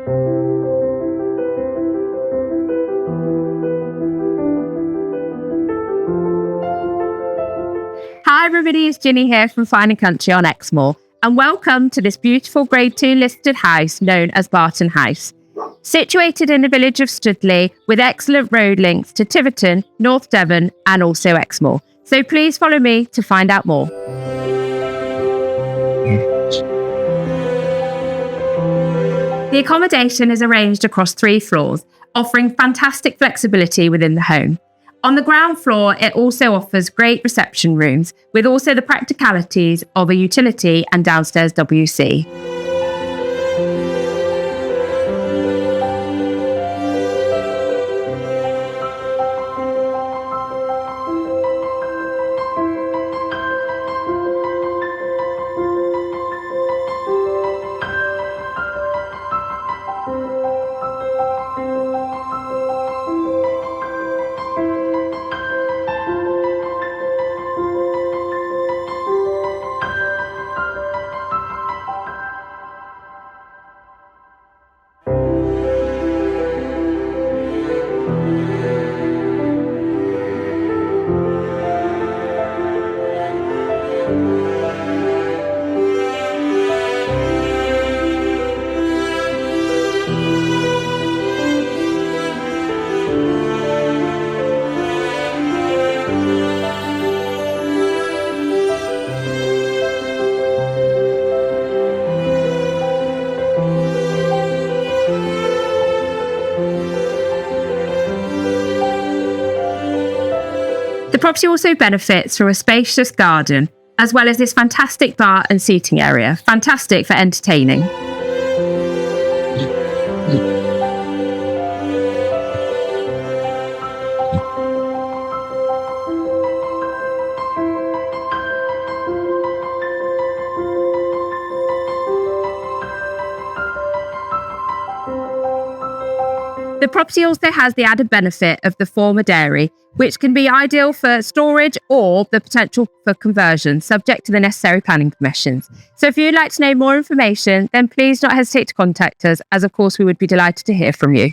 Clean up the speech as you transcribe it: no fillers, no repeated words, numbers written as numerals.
Hi everybody, it's Ginny here from Fine & Country on Exmoor, and welcome to this beautiful Grade 2 listed house known as Barton House. Situated in the village of Stoodleigh with excellent road links to Tiverton, North Devon and also Exmoor. So please follow me to find out more. The accommodation is arranged across 3 floors, offering fantastic flexibility within the home. On the ground floor, it also offers great reception rooms, with also the practicalities of a utility and downstairs WC. The property also benefits from a spacious garden, as well as this fantastic bar and seating area, fantastic for entertaining. The property also has the added benefit of the former dairy, which can be ideal for storage or the potential for conversion, subject to the necessary planning permissions. So if you'd like to know more information, then please don't hesitate to contact us, as of course we would be delighted to hear from you.